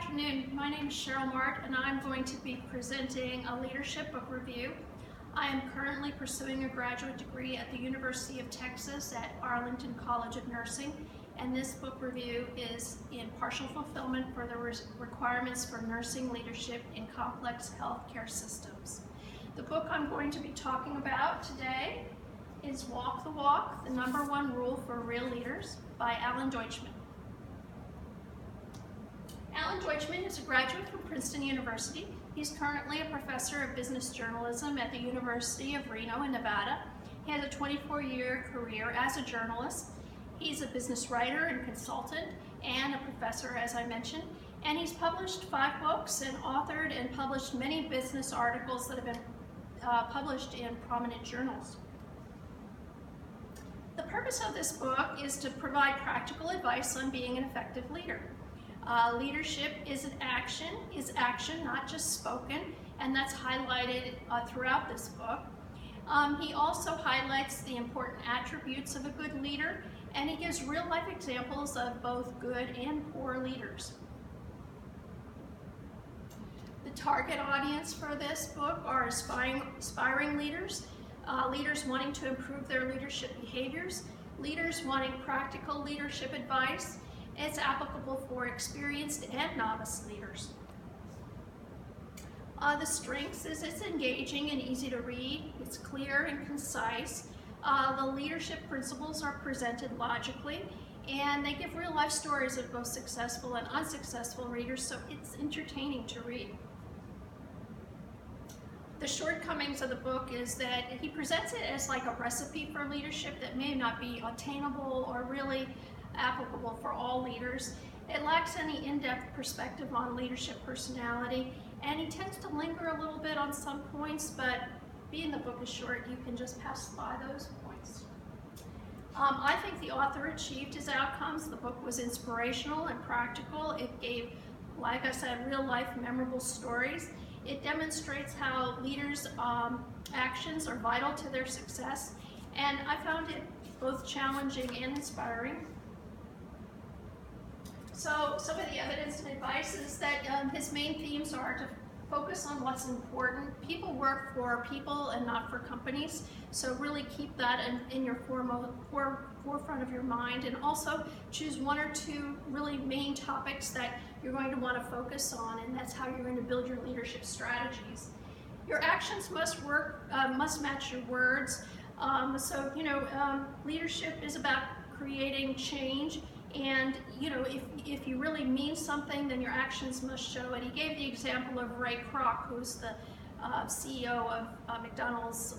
afternoon. My name is Cheryl Mart, and I'm going to be presenting a leadership book review. I am currently pursuing a graduate degree at the University of Texas at Arlington College of Nursing, and this book review is in partial fulfillment for the requirements for nursing leadership in complex healthcare systems. The book I'm going to be talking about today is Walk the Walk, the #1 Rule for Real Leaders by Alan Deutschman. Alan Deutschman is a graduate from Princeton University. He's currently a professor of business journalism at the University of Reno in Nevada. He has a 24-year career as a journalist. He's a business writer and consultant and a professor, as I mentioned, and he's published 5 books and authored and published many business articles that have been published in prominent journals. The purpose of this book is to provide practical advice on being an effective leader. Leadership is action, not just spoken, and that's highlighted throughout this book. He also highlights the important attributes of a good leader, and he gives real-life examples of both good and poor leaders. The target audience for this book are aspiring leaders, leaders wanting to improve their leadership behaviors, leaders wanting practical leadership advice. It's applicable for experienced and novice leaders. The strengths is it's engaging and easy to read, it's clear and concise. The leadership principles are presented logically, and they give real-life stories of both successful and unsuccessful readers, so it's entertaining to read. The shortcomings of the book is that he presents it as like a recipe for leadership that may not be attainable or really applicable for all leaders. It lacks any in-depth perspective on leadership personality, and he tends to linger a little bit on some points, but being the book is short, you can just pass by those points. I think the author achieved his outcomes. The book was inspirational and practical. It gave, like I said, real-life memorable stories. It demonstrates how leaders' actions are vital to their success, and I found it both challenging and inspiring. So some of the evidence and advice is that his main themes are to focus on what's important. People work for people and not for companies, so really keep that in your forefront of your mind, and also choose 1 or 2 really main topics that you're going to want to focus on, and that's how you're going to build your leadership strategies. Your actions must match your words. Leadership is about creating change. And if you really mean something, then your actions must show it. He gave the example of Ray Kroc, who's the CEO of McDonald's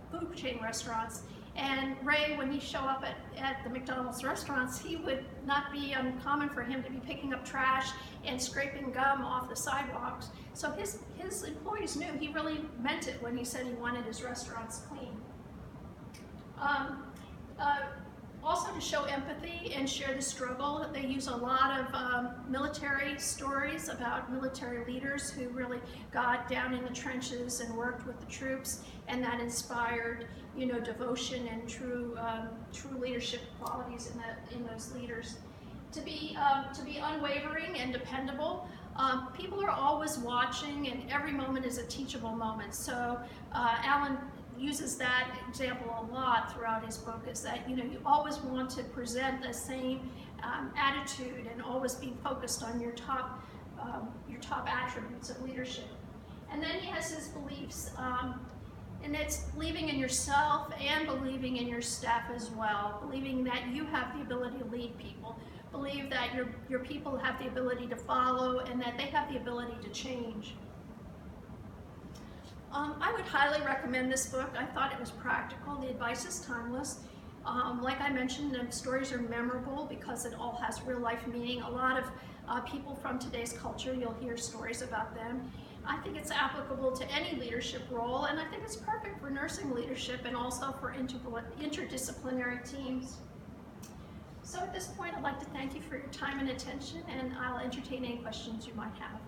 food chain restaurants. And Ray, when he show up at the McDonald's restaurants, he would not be uncommon for him to be picking up trash and scraping gum off the sidewalks. So his employees knew he really meant it when he said he wanted his restaurants clean. Also to show empathy and share the struggle. They use a lot of military stories about military leaders who really got down in the trenches and worked with the troops, and that inspired, devotion and true leadership qualities in those leaders. To be unwavering and dependable. People are always watching, and every moment is a teachable moment. So Alan uses that example a lot throughout his book, is that you always want to present the same attitude and always be focused on your top attributes of leadership. And then he has his beliefs, and it's believing in yourself and believing in your staff as well, believing that you have the ability to lead people, believe that your people have the ability to follow, and that they have the ability to change. I would highly recommend this book. I thought it was practical. The advice is timeless. Like I mentioned, the stories are memorable because it all has real-life meaning. A lot of people from today's culture, you'll hear stories about them. I think it's applicable to any leadership role, and I think it's perfect for nursing leadership and also for interdisciplinary teams. So at this point, I'd like to thank you for your time and attention, and I'll entertain any questions you might have.